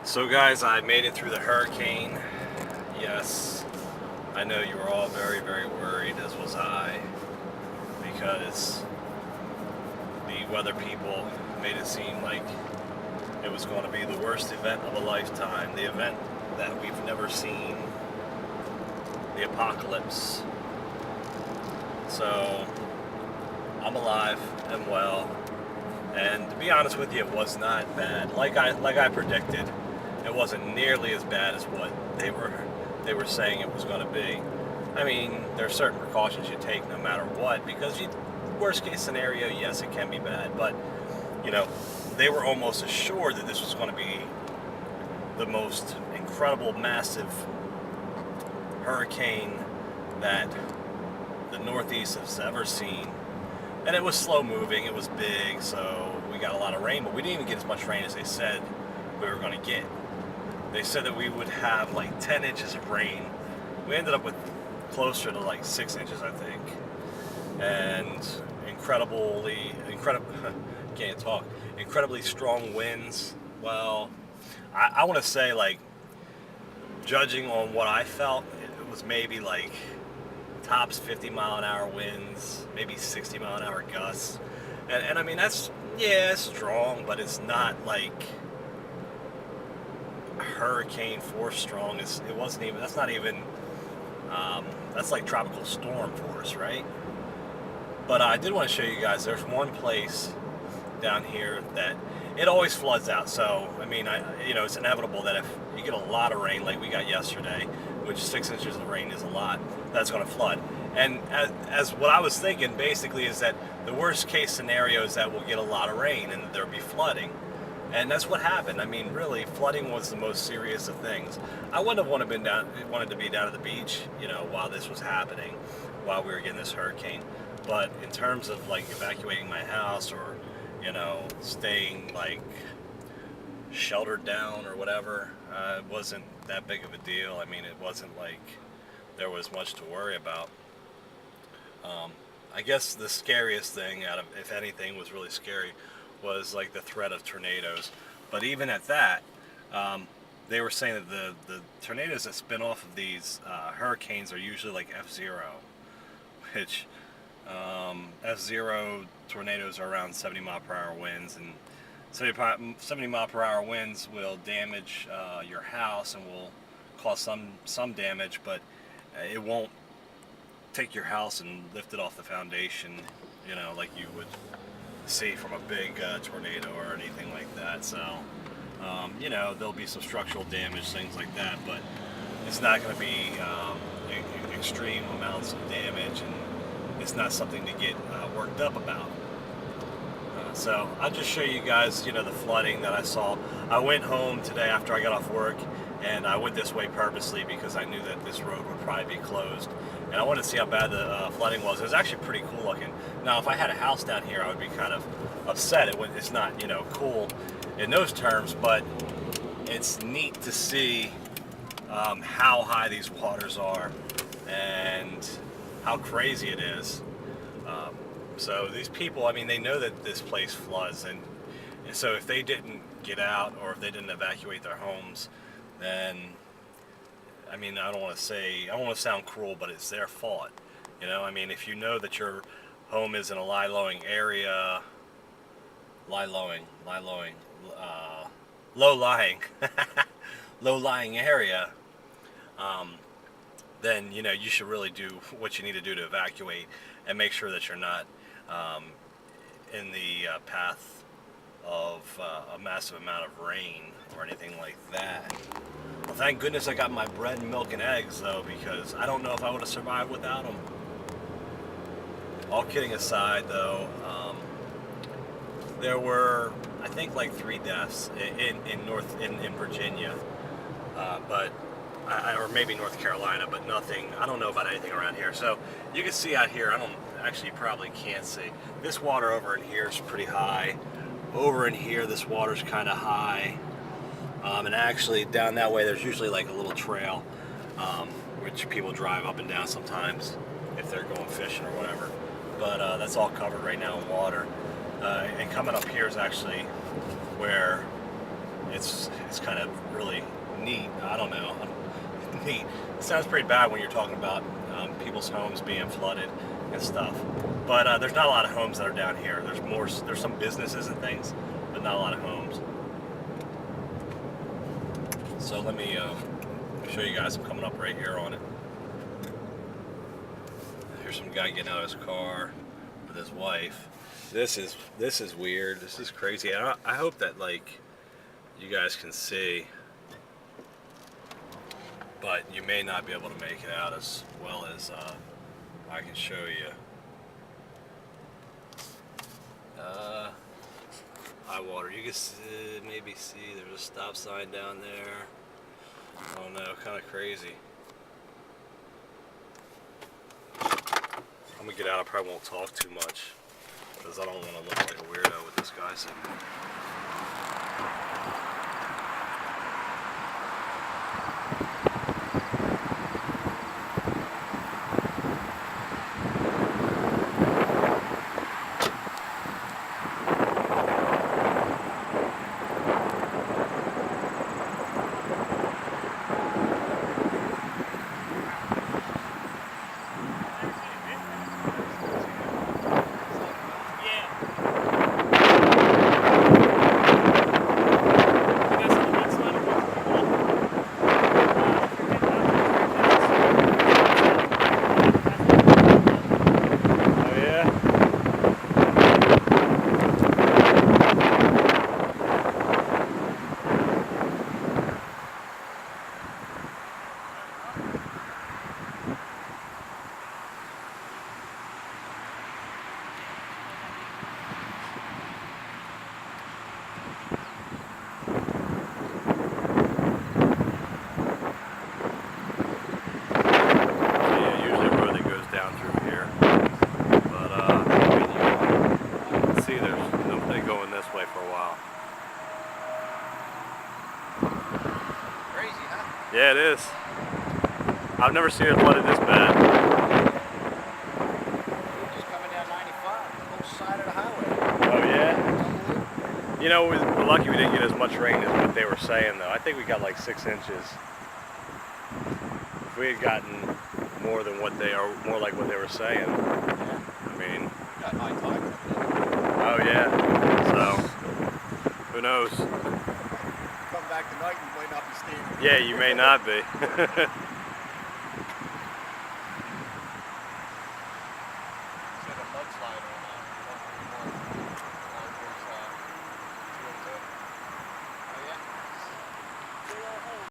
So guys, I made it through the hurricane. Yes, I know you were all very, very worried, as was I, because the weather people made it seem like it was going to be the worst event of a lifetime, the event that we've never seen, the apocalypse. So, I'm alive and well, and to be honest with you, it was not bad. Like I predicted, it wasn't nearly as bad as what they were saying it was going to be. I mean, there are certain precautions you take no matter what, because worst case scenario, yes, it can be bad, but you know, they were almost assured that this was going to be the most incredible, massive hurricane that the Northeast has ever seen. And it was slow moving, it was big, so we got a lot of rain, but we didn't even get as much rain as they said we were going to get. They said that we would have like 10 inches of rain. We ended up with closer to like 6 inches, I think. And incredibly strong winds. Well, I want to say, like, judging on what I felt, it was maybe like tops 50-mile-an-hour winds, maybe 60-mile-an-hour gusts. And I mean, that's, yeah, it's strong, but it's not like hurricane force strong. It wasn't even, that's not even, that's like tropical storm force, right? But I did want to show you guys, there's one place down here that it always floods out. So, I mean, it's inevitable that if you get a lot of rain like we got yesterday, which 6 inches of rain is a lot, that's going to flood. And as what I was thinking basically is that the worst case scenario is that we'll get a lot of rain and there'll be flooding. And that's what happened. I mean, really, flooding was the most serious of things. I wouldn't have wanted to be down at the beach, while this was happening, while we were getting this hurricane. But in terms of like evacuating my house or, staying like sheltered down or whatever, it wasn't that big of a deal. I mean, it wasn't like there was much to worry about. I guess the scariest thing out of, if anything was really scary, was like the threat of tornadoes. But even at that, they were saying that the tornadoes that spin off of these hurricanes are usually like F0, which F0 tornadoes are around 70-mile-per-hour winds, and 70-mile-per-hour winds will damage your house and will cause some damage, but it won't take your house and lift it off the foundation, like you would see from a big tornado or anything like that. So, there'll be some structural damage, things like that, but it's not going to be extreme amounts of damage, and it's not something to get worked up about. So I'll just show you guys, the flooding that I saw. I went home today after I got off work, and I went this way purposely because I knew that this road would probably be closed. And I wanted to see how bad the flooding was. It was actually pretty cool looking. Now, if I had a house down here, I would be kind of upset. It's not, cool in those terms, but it's neat to see how high these waters are and how crazy it is. So these people, I mean, they know that this place floods, and so if they didn't get out or if they didn't evacuate their homes, then, I mean, I don't want to sound cruel, but it's their fault. I mean, if you know that your home is in a low-lying area, then, you should really do what you need to do to evacuate and make sure that you're not in the path of a massive amount of rain or anything like that. Well, thank goodness I got my bread and milk and eggs, though, because I don't know if I would have survived without them. All kidding aside, though, there were, I think, like 3 deaths in Virginia, or maybe North Carolina, but nothing. I don't know about anything around here. So you can see out here. You probably can't see. This water over in here is pretty high. Over in here, this water's kind of high. And actually, down that way, there's usually like a little trail, which people drive up and down sometimes if they're going fishing or whatever. But that's all covered right now in water. And coming up here is actually where it's It's kind of really neat. I don't know. Neat. It sounds pretty bad when you're talking about people's homes being flooded and stuff. But there's not a lot of homes that are down here. There's some businesses and things, but not a lot of homes. So let me show you guys. I'm coming up right here on it. Here's some guy getting out of his car with his wife. This is weird. This is crazy. And I hope that like you guys can see, but you may not be able to make it out as well as I can show you. High water. You can maybe see there's a stop sign down there. I don't know, kind of crazy. I'm gonna get out. I probably won't talk too much because I don't want to look like a weirdo with this guy sitting there. Yeah, it is. I've never seen it flooded this bad. We're just coming down 95, the whole side of the highway. Oh yeah? You know, we're lucky we didn't get as much rain as what they were saying though. I think we got like 6 inches. If we had gotten more than what they are, more like what they were saying. Yeah. I mean. We got high tide. Oh yeah. So, who knows? Come back tonight, you might not be standing. Yeah, you may not be.